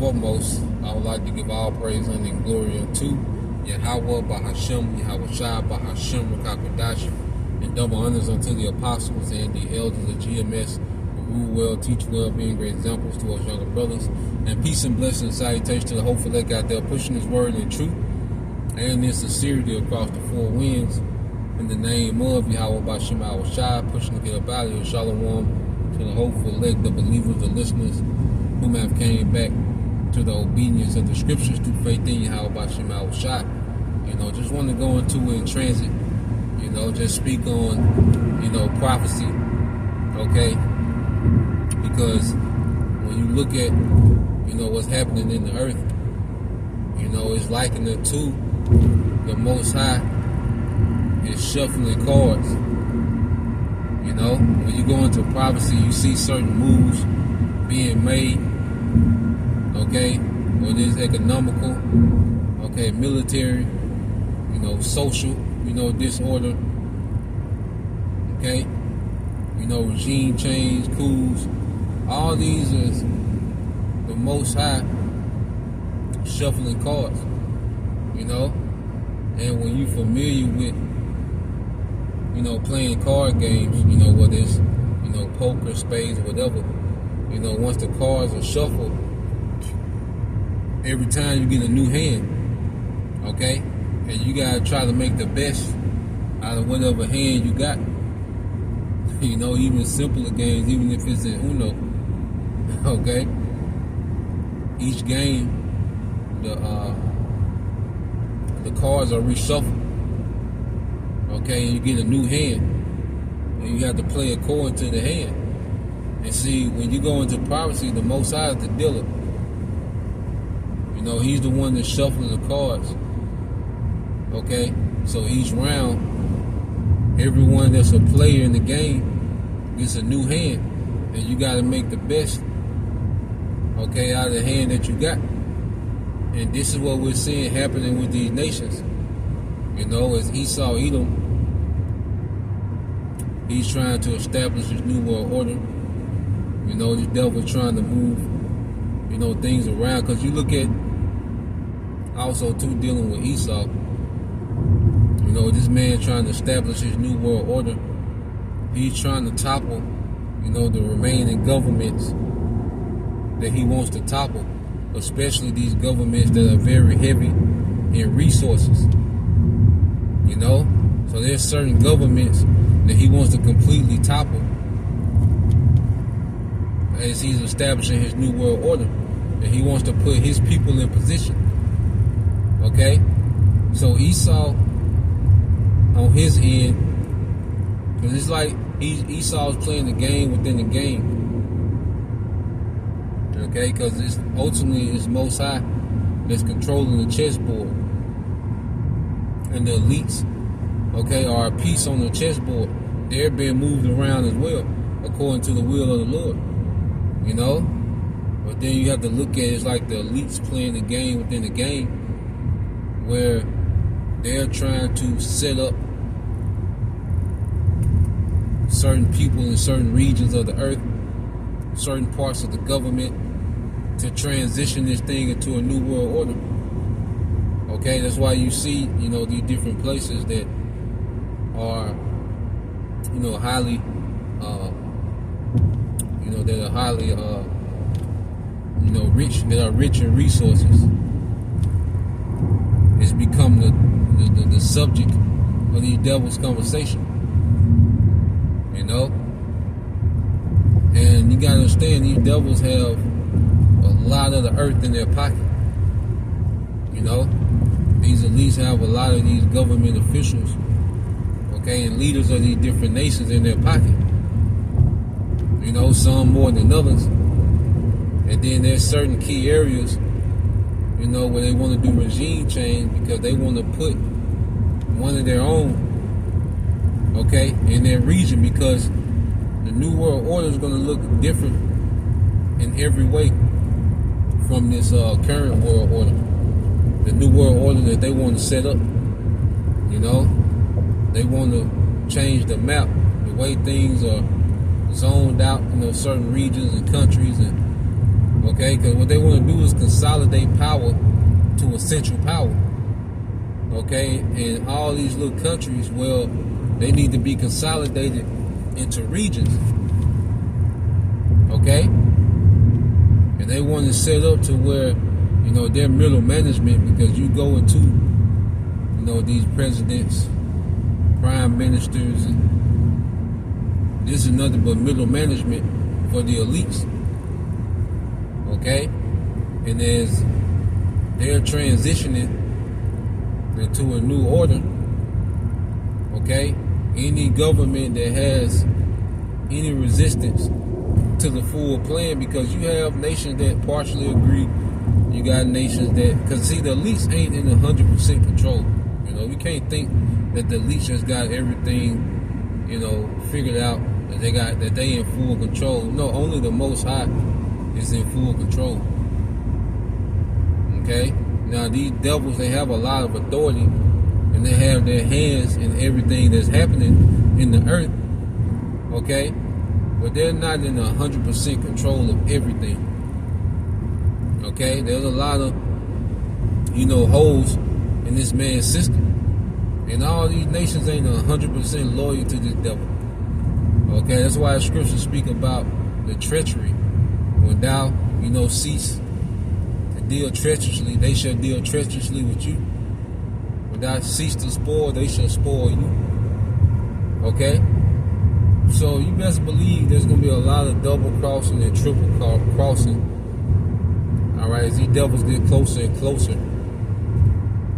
foremost, I would like to give all praise and glory unto Yahweh Bahashem, Yahweh Shai Bahashem, Rakakwadash, and double honors unto the apostles and the elders of GMS who rule well, teach well, being great examples to us younger brothers. And peace and blessing and salutation to the hopeful elect out there pushing his word in truth and in sincerity across the four winds. In the name of Yahweh Bahashem, Yahweh Shai, pushing to get up out of here. Shalom to the hopeful elect, the believers, the listeners whom have came back to the obedience of the scriptures through faith in Yahweh Bahashem, Yahweh Shai. Just want to go into it in transit, just speak on, prophecy, okay? Because when you look at, what's happening in the earth, it's likened it to the Most High is shuffling cards. When you go into prophecy, you see certain moves being made, okay? Whether it's economical, okay, military, social, disorder, okay? Regime change, coups. All these is the Most High shuffling cards, And when you're familiar with, playing card games, whether it's, poker, spades, whatever, once the cards are shuffled, every time you get a new hand, okay? And you gotta try to make the best out of whatever hand you got. Even simpler games, even if it's in Uno, okay? Each game, the cards are reshuffled, okay? And you get a new hand, and you have to play according to the hand. And see, when you go into prophecy, the Most High is the dealer. He's the one that shuffles the cards. Okay? So each round, everyone that's a player in the game gets a new hand. And you got to make the best, okay, out of the hand that you got. And this is what we're seeing happening with these nations. As Esau, Edom, he's trying to establish his new world order. The devil trying to move, things around. Because you look at, also too, dealing with Esau, this man trying to establish his new world order. He's trying to topple, the remaining governments that he wants to topple, especially these governments that are very heavy in resources. So there's certain governments that he wants to completely topple as he's establishing his new world order, and he wants to put his people in position. Okay? So Esau, on his end, because it's like Esau's playing the game within the game. Okay? Because it's ultimately it's Most High that's controlling the chessboard. And the elites, okay, are a piece on the chessboard. They're being moved around as well, according to the will of the Lord. But then you have to look at it, it's like the elites playing the game within the game, where they're trying to set up certain people in certain regions of the earth, certain parts of the government, to transition this thing into a new world order. Okay, that's why you see, these different places that are, highly, that are highly, rich, that are rich in resources. It's become the subject of these devils' conversation. And you gotta understand, these devils have a lot of the earth in their pocket. These elites have a lot of these government officials, okay, and leaders of these different nations in their pocket. Some more than others. And then there's certain key areas, where they want to do regime change because they want to put one of their own, okay, in their region, because the new world order is going to look different in every way from this current world order. The new world order that they want to set up, they want to change the map, the way things are zoned out, certain regions and countries and Okay, because what they want to do is consolidate power to a central power. Okay, and all these little countries, well, they need to be consolidated into regions. Okay, and they want to set up to where, they're middle management, because you go into, these presidents, prime ministers, and this is nothing but middle management for the elites. Okay, and as they're transitioning into a new order, okay, any government that has any resistance to the full plan, because you have nations that partially agree, you got nations that, because see, the elites ain't in 100% control. You can't think that the elites just got everything, figured out, that they in full control. No, only the Most High is in full control. Okay? Now, these devils, they have a lot of authority, and they have their hands in everything that's happening in the earth. Okay? But they're not in 100% control of everything. Okay? There's a lot of, holes in this man's system. And all these nations ain't 100% loyal to this devil. Okay? That's why the scriptures speak about the treachery. When thou, cease to deal treacherously, they shall deal treacherously with you. When thou cease to spoil, they shall spoil you. Okay? So you best believe there's going to be a lot of double crossing and triple crossing. Alright, as these devils get closer and closer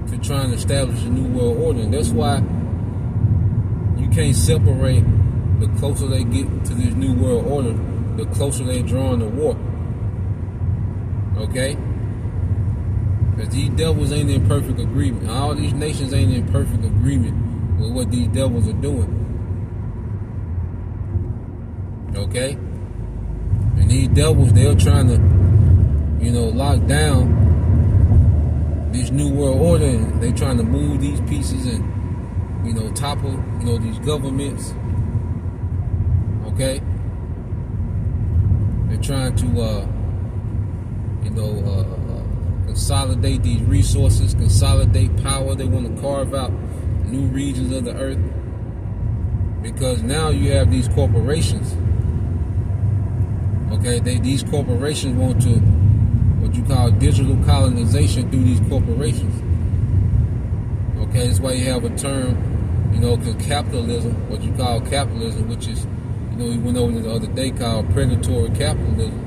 to trying to establish a new world order. And that's why you can't separate the closer they get to this new world order, the closer they're drawing to war. Okay? Because these devils ain't in perfect agreement. All these nations ain't in perfect agreement with what these devils are doing. Okay? And these devils, they're trying to, lock down this new world order, and they trying to move these pieces and, topple, these governments. Okay? They're trying to, consolidate these resources, consolidate power. They want to carve out new regions of the earth, because now you have these corporations. Okay, these corporations want to, what you call digital colonization through these corporations. Okay, that's why you have a term, capitalism, what you call capitalism, which is, we went over the other day, called predatory capitalism.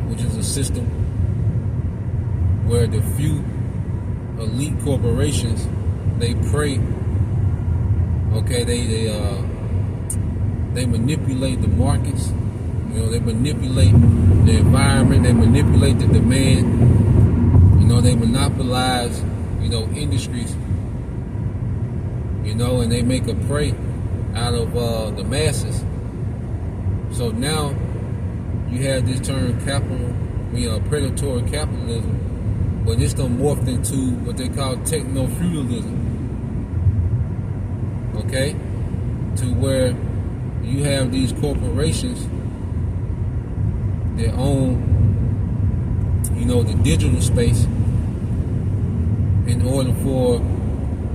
Which is a system where the few elite corporations, they prey. Okay, they manipulate the markets. They manipulate the environment. They manipulate the demand. They monopolize, industries. And they make a prey out of the masses. So now you have this term predatory capitalism, but it's done morphed into what they call techno-feudalism. Okay? To where you have these corporations that own, the digital space in order for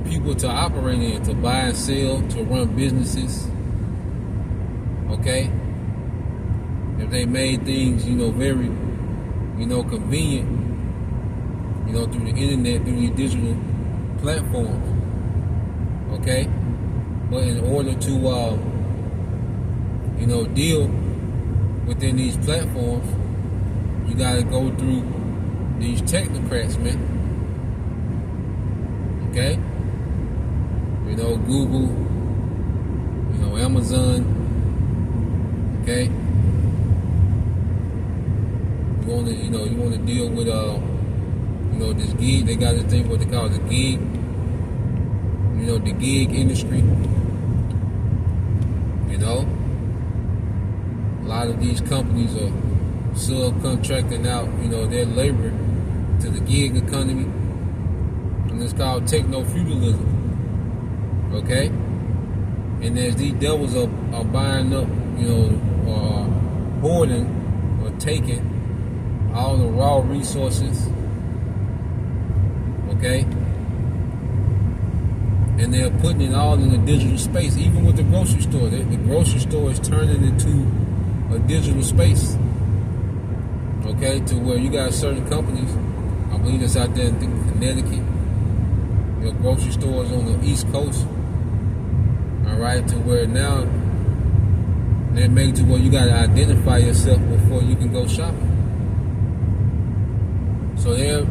people to operate in, to buy and sell, to run businesses. Okay? If they made things, very, convenient, through the internet, through these digital platforms. Okay? But in order to, deal within these platforms, you got to go through these technocrats, man. Okay? Google, Amazon. Okay? You want to deal with this gig. They got this thing what they call the gig. The gig industry. A lot of these companies are subcontracting out, their labor to the gig economy, and it's called techno-feudalism. Okay, and as these devils are buying up, hoarding are taking all the raw resources, okay, and they're putting it all in a digital space. Even with the grocery store, the grocery store is turning into a digital space, okay, to where you got certain companies, I believe it's out there in Connecticut, your grocery stores on the East Coast, all right, to where now they make it to where you got to identify yourself before you can go shopping. So they're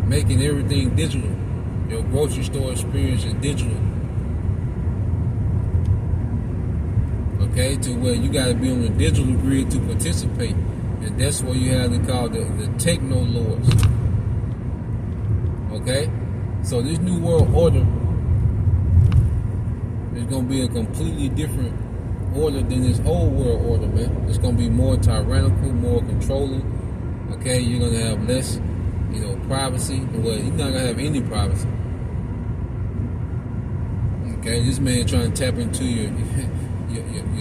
making everything digital. Your grocery store experience is digital. Okay, to where you got to be on the digital grid to participate. And that's what you have to call the techno lords. Okay? So this new world order is going to be a completely different order than this old world order, man. It's going to be more tyrannical, more controlling. Okay? You're going to have less, privacy. Well, you're not going to have any privacy. Okay? This man trying to tap into your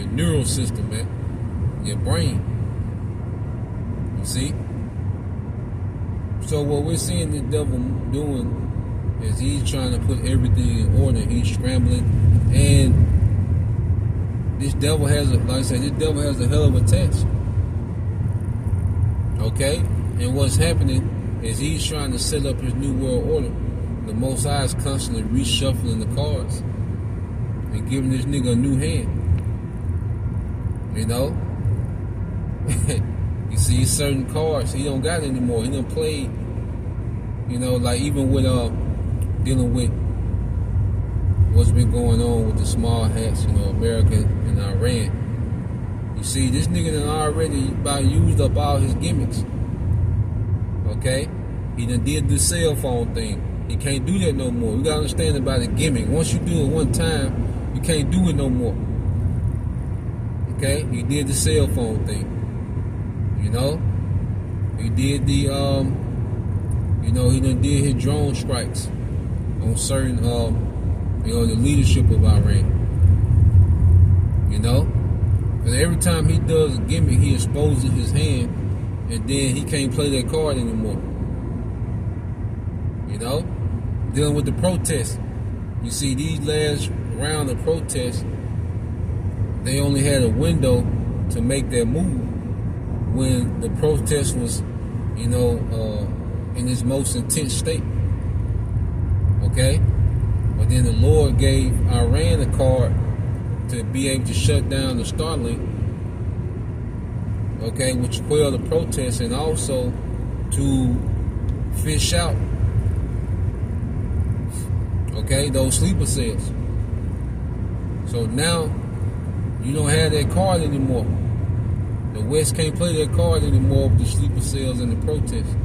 neural system, man. Your brain. You see? So what we're seeing the devil doing is he's trying to put everything in order. He's scrambling, and this devil has a hell of a test. Okay? And what's happening is he's trying to set up his new world order. The Most High is constantly reshuffling the cards and giving this nigga a new hand. You see certain cards he don't got anymore. He done played, like even with dealing with what's been going on with the small hats, America and Iran. You see, this nigga done already about used up all his gimmicks. Okay? He done did the cell phone thing. He can't do that no more. You gotta understand about the gimmick. Once you do it one time, you can't do it no more. Okay? He did the cell phone thing. He did the, he done did his drone strikes on certain, the leadership of Iran. Because every time he does a gimmick, he exposes his hand, and then he can't play that card anymore. Dealing with the protests. You see, these last round of protests, they only had a window to make their move when the protest was, in its most intense state. Okay? But then the Lord gave Iran a card to be able to shut down the Starlink, okay, which quelled the protests, and also to fish out, okay, those sleeper cells. So now you don't have that card anymore. The West can't play that card anymore with the sleeper cells and the protests.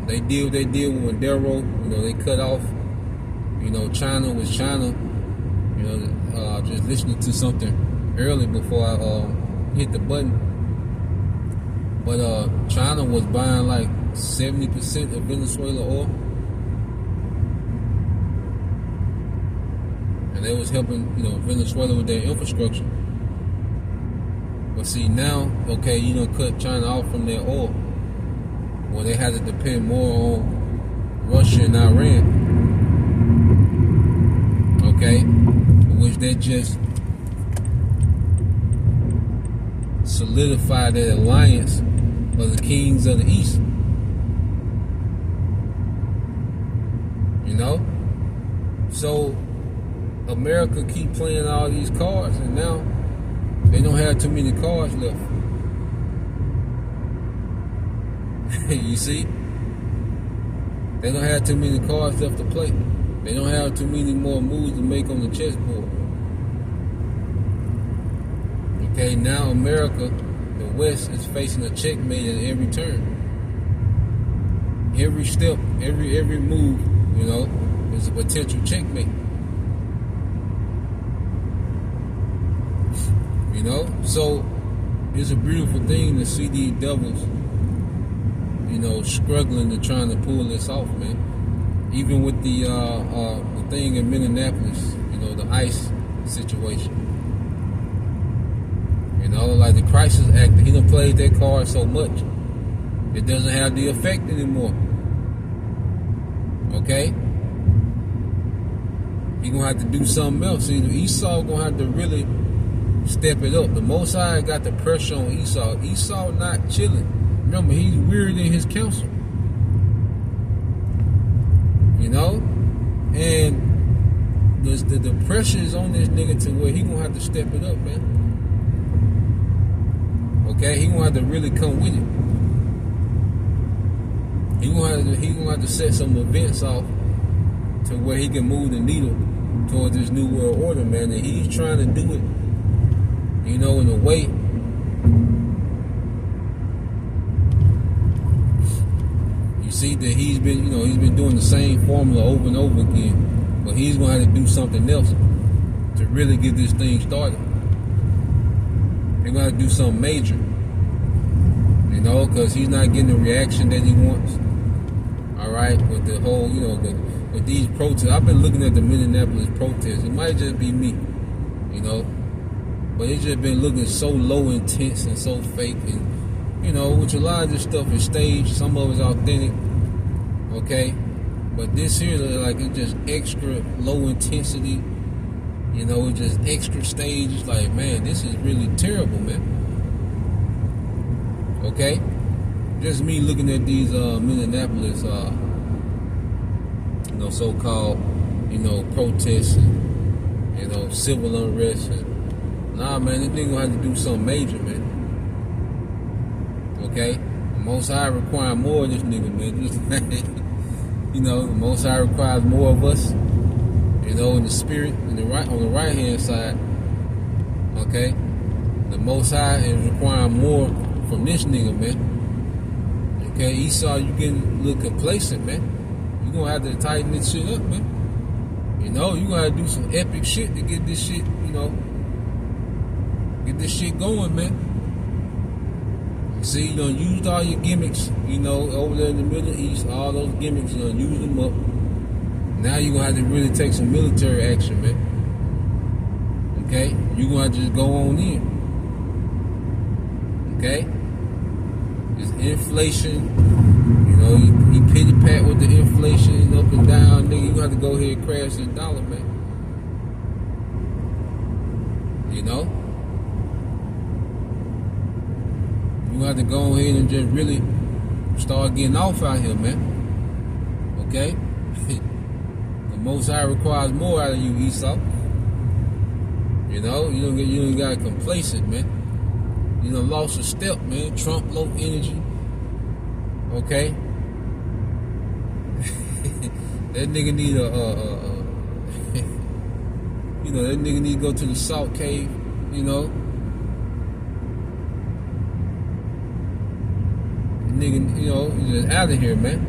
They did what they did with Maduro. They cut off. China was China. Just listening to something early before I hit the button. But China was buying like 70% of Venezuela oil. And they was helping, Venezuela with their infrastructure. But see now, okay, cut China off from their oil. Well, they had to depend more on Russia and Iran. Okay? Which they just solidified that alliance of the kings of the East. So America keep playing all these cards, and now they don't have too many cards left. You see? They don't have too many cards left to play. They don't have too many more moves to make on the chessboard. Okay, now America, the West, is facing a checkmate at every turn. Every step, every move, is a potential checkmate. So it's a beautiful thing to see these devils, struggling to trying to pull this off, man. Even with the thing in Minneapolis, the ICE situation. Like the crisis actor, he done played that card so much, it doesn't have the effect anymore. Okay? He gonna have to do something else. See, Esau gonna have to really step it up. The Most High got the pressure on Esau. Esau not chilling. Remember, he's weird in his counsel. And the pressure is on this nigga to where he gonna have to step it up, man. Okay, he gonna have to really come with it. He gonna have to set some events off to where he can move the needle towards this new world order, man. And he's trying to do it, in a way. You see that he's been doing the same formula over and over again. But he's gonna have to do something else to really get this thing started. They're gonna have to do something major, because he's not getting the reaction that he wants. All right, with the whole, with these protests. I've been looking at the Minneapolis protests. It might just be me, but it's just been looking so low intense and so fake, and which a lot of this stuff is staged. Some of it's authentic. Okay. But this here, like, it's just extra low intensity. It's just extra stage. It's like, man, this is really terrible, man. Okay? Just me looking at these Minneapolis, so-called, protests and, civil unrest. And, nah, man, this nigga gonna have to do something major, man. Okay? The Most High require more of this nigga, man. Just the Most High requires more of us, in the spirit, on the right hand side. Okay, the Most High is requiring more from this nigga, man. Okay, Esau, you getting a little complacent, man. You gonna have to tighten this shit up, man. You gonna have to do some epic shit to get this shit, get this shit going, man. See, you done used all your gimmicks, over there in the Middle East, all those gimmicks, you done used them up. Now you're going to have to really take some military action, man. Okay? You're going to have to just go on in. Okay? This inflation, you pity-pat with the inflation up and down, nigga, you're going to have to go ahead and crash this dollar, man. You have to go ahead and just really start getting off out here, man. Okay? The Most High requires more out of you, Esau. You don't got complacent, man. You done lost a step, man. Trump low energy. Okay? That nigga need that nigga need to go to the salt cave, Nigga, he's just out of here, man.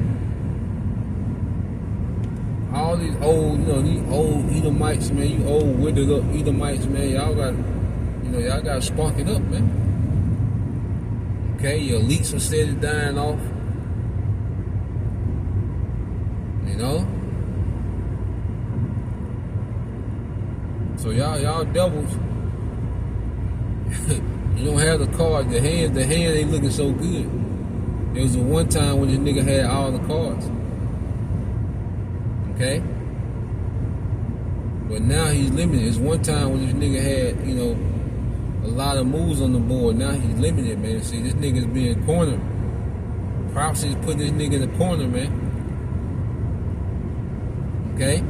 All these old, these old Edomites, man, you old withered up Edomites, man, y'all got to spark it up, man. Okay, your elites are steady dying off. So y'all devils, you don't have the cards. The hand ain't looking so good. There was a one time when this nigga had all the cards. Okay? But now he's limited. It's one time when this nigga had, a lot of moves on the board. Now he's limited, man. See, this nigga's being cornered. Prophecy is putting this nigga in the corner, man. Okay?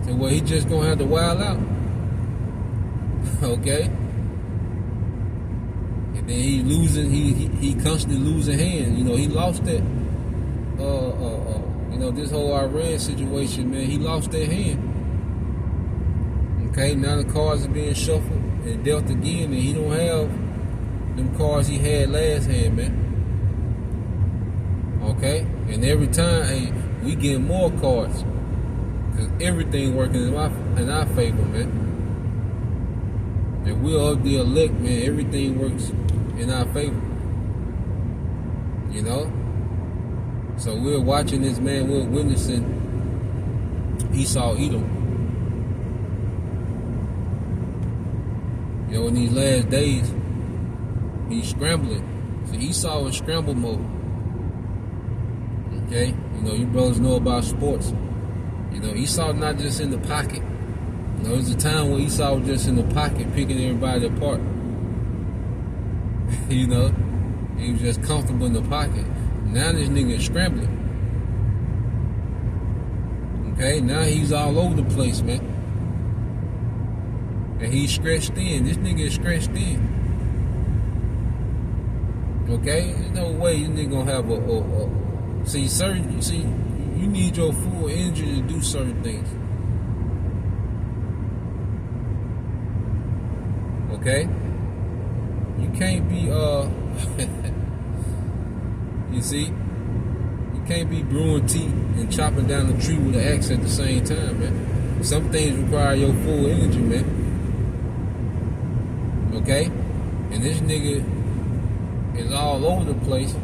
So, he just gonna have to wild out. Okay? And then he losing, he constantly losing hands. He lost that, this whole Iran situation, man. He lost that hand. Okay, now the cards are being shuffled and dealt again, and he don't have them cards he had last hand, man. Okay, and every time, hey, we get more cards because everything working in our favor, man. And we're of the elect, man. Everything works in our favor. So we're watching this, man. We're witnessing Esau Edom. In these last days, He's scrambling. So Esau is scramble mode. Okay? You know, you brothers know about sports. You know, Esau not just in the pocket. You know, there's a time when Esau was just in the pocket picking everybody apart. You know? He was just comfortable in the pocket. Now this nigga is scrambling. Okay? Now he's all over the place, man. And he's stretched in. This nigga is stretched in. Okay? There's no way this nigga gonna have you need your full energy to do certain things. Okay? You can't be you see? You can't be brewing tea and chopping down the tree with an axe at the same time, man. Some things require your full energy, man. Okay? And this nigga is all over the place.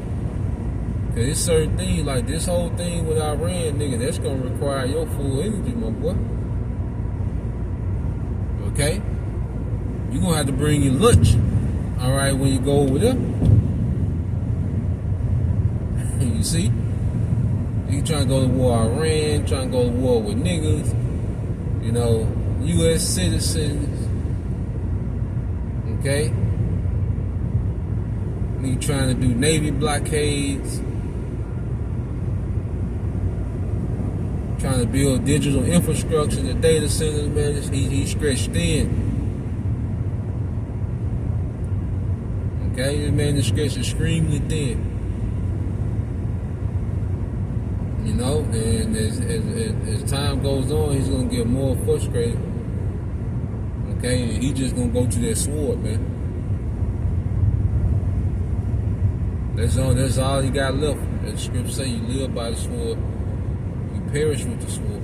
Cause it's certain things, like this whole thing with Iran, nigga, that's gonna require your full energy, my boy. Okay? You're gonna have to bring your lunch, alright, when you go over there. You see? You trying to go to war with Iran, trying to go to war with niggas, you know, U.S. citizens, okay? You trying to do Navy blockades, trying to build digital infrastructure, the data centers, man, he's stretched in. Okay, this man is stretched extremely thin. You know, and as time goes on, he's gonna get more frustrated. Okay, and he's just gonna go to that sword, man. That's all he got left. As the scripture say, you live by the sword, you perish with the sword.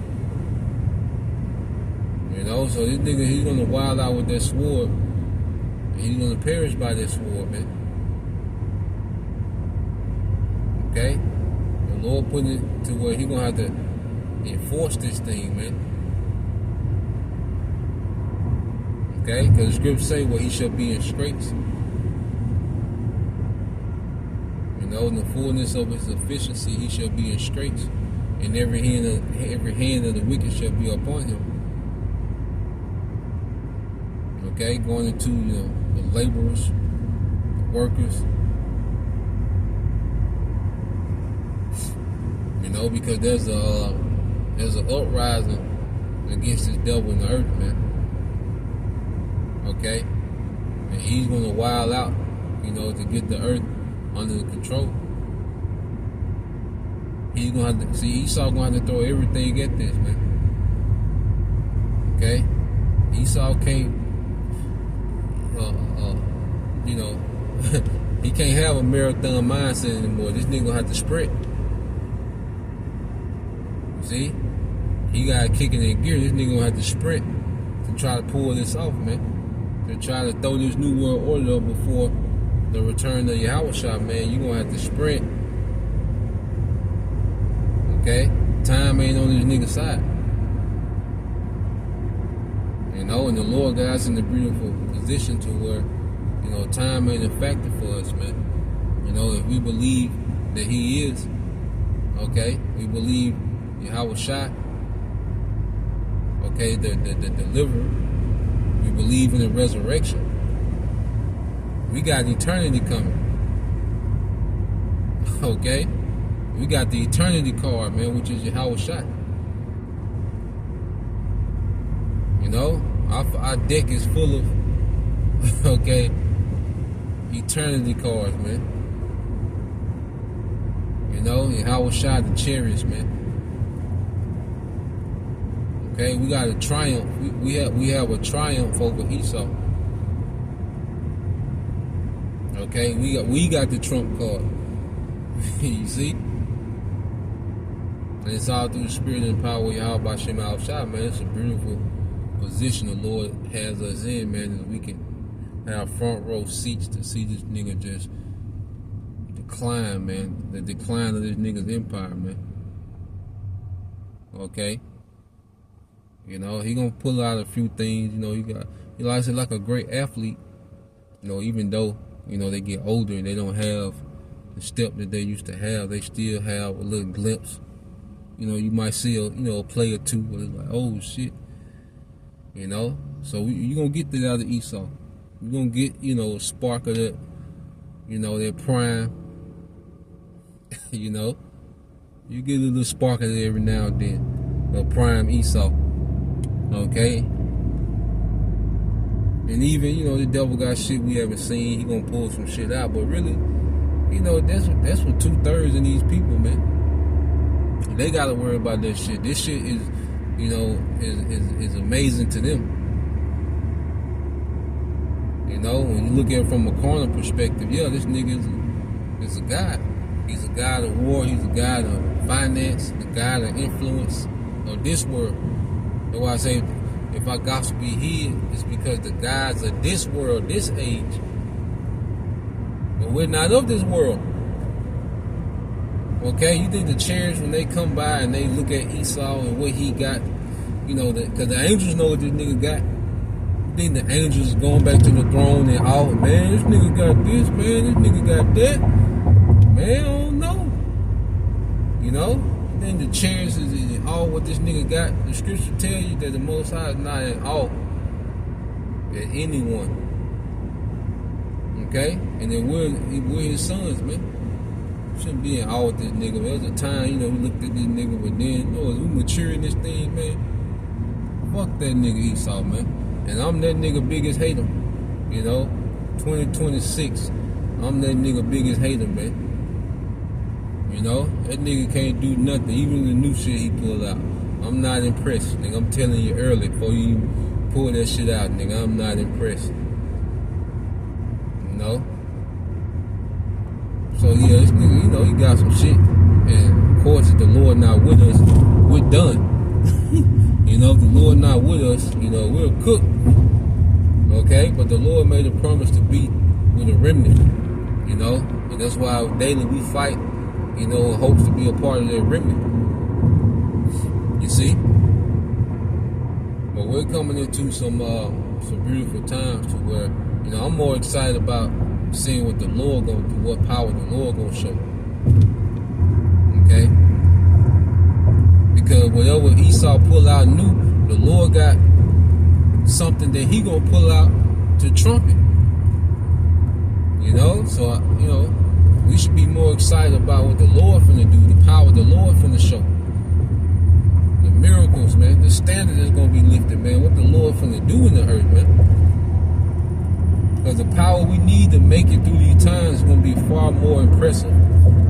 You know, so this nigga, he's gonna wild out with that sword, and he's gonna perish by that sword, man. Okay? The Lord put it to where he gonna have to enforce this thing, man. Okay? Because the scripture say, well, he shall be in straits. You know, in the fullness of his efficiency, he shall be in straits, and every hand of the wicked shall be upon him. Okay, going into the laborers, the workers. You know, because there's an uprising against this devil in the earth, man. Okay, and he's gonna wild out, you know, to get the earth under the control. He's gonna have to see Esau gonna have to throw everything at this, man. Okay, Esau can't, you know, he can't have a marathon mindset anymore. This nigga gonna have to sprint. See, he got to kick it in gear. This nigga gonna have to sprint to try to pull this off, man. To try to throw this new world order up before the return of Yahushua, man. You gonna have to sprint. Okay, time ain't on this nigga's side. You know, and the Lord got us in a beautiful position to where, you know, time ain't a factor for us, man. You know, if we believe that He is, okay, we believe Yahushua, okay, the deliverer. We believe in the resurrection. We got eternity coming. Okay? We got the eternity card, man, which is Yahushua. You know, our deck is full of, okay, eternity cards, man. You know, Yahushua the cherished, man. Okay, we got a triumph. We have a triumph over Esau. Okay, we got the trump card. You see? And it's all through the spirit and power of Yahweh by Shem Al-Shah, man. It's a beautiful position the Lord has us in, man, that we can have front row seats to see this nigga just decline, man. The decline of this nigga's empire, man. Okay? You know, he gonna pull out a few things. You know, he like I said, like a great athlete. You know, even though You know, they get older and they don't have the step that they used to have. They still have a little glimpse. You know, you might see a play or two, but it's like, oh shit. You know, so you're gonna get that out of Esau. You're gonna get, a spark of that, that prime. You know, you get a little spark of it every now and then, a prime Esau. Okay, and even the devil got shit we haven't seen. He gonna pull some shit out, but really, that's what 2/3 of these people, man. They gotta worry about that shit. This shit is, is amazing to them. When you look at it from a carnal perspective, yeah, this nigga is a god. He's a god of war. He's a god of finance, the god of influence of this world. That's why I say, if our gospel be hid, it's because the gods of this world, this age. But we're not of this world. Okay, you think the cherubs, when they come by and they look at Esau and what he got, because the angels know what this nigga got. You think the angels is going back to the throne and all, man, this nigga got this, man, this nigga got that. Man, I don't know. Then the cherubs is all what this nigga got. The scripture tell you that the Most High is not in awe at anyone. Okay? And then we're his sons, man. Shouldn't be in awe with this nigga. There was a time, we looked at this nigga, but then, as we mature in this thing, man, fuck that nigga Esau, man. And I'm that nigga biggest hater. 2026, I'm that nigga biggest hater, man. That nigga can't do nothing, even the new shit he pulled out. I'm not impressed, nigga. I'm telling you early before you pull that shit out, nigga. I'm not impressed. So yeah, this nigga, he got some shit. And of course, if the Lord not with us, we're done. If the Lord not with us, we're cooked. Okay? But the Lord made a promise to be with a remnant. And that's why daily we fight, hopes to be a part of that remnant. You see? But we're coming into some beautiful times to where, I'm more excited about seeing what the Lord gonna do, what power the Lord gonna show. Okay? Because whatever Esau pull out new, the Lord got something that he gonna pull out to trump it. So we should be more excited about what the Lord finna do, the power the Lord finna show. The miracles, man, the standard is gonna be lifted, man. What the Lord finna do in the earth, man. Because the power we need to make it through these times is going to be far more impressive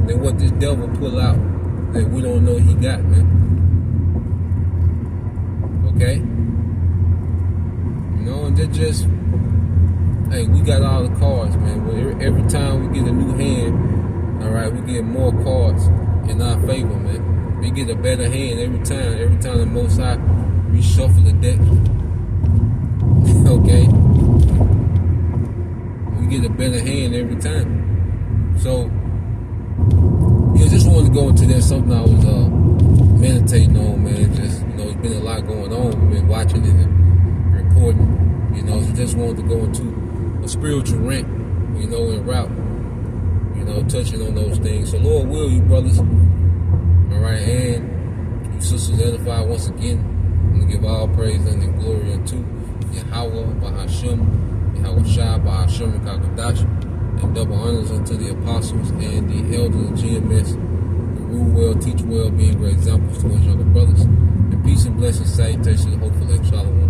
than what this devil pull out that we don't know he got, man. Okay? And they're just, hey, we got all the cards, man. Every time we get a new hand, all right, we get more cards in our favor, man. We get a better hand every time. Every time the Most High reshuffle the deck. Okay? Get a better hand every time. So, just wanted to go into that. Something I was meditating on, man. Just, it's been a lot going on. We've been watching it and reporting. So just wanted to go into a spiritual rant, en route, touching on those things. So, Lord will, you brothers, all right, and you sisters edified once again. I'm going to give all praise and glory unto Yahweh, Bahashem, Yahweh Shai, Bahashem, Kakadash, and double honors unto the apostles and the elders of GMS, who rule well, teach well, being great examples to us younger brothers. And peace and blessings, salutations, hopefully, Shalom.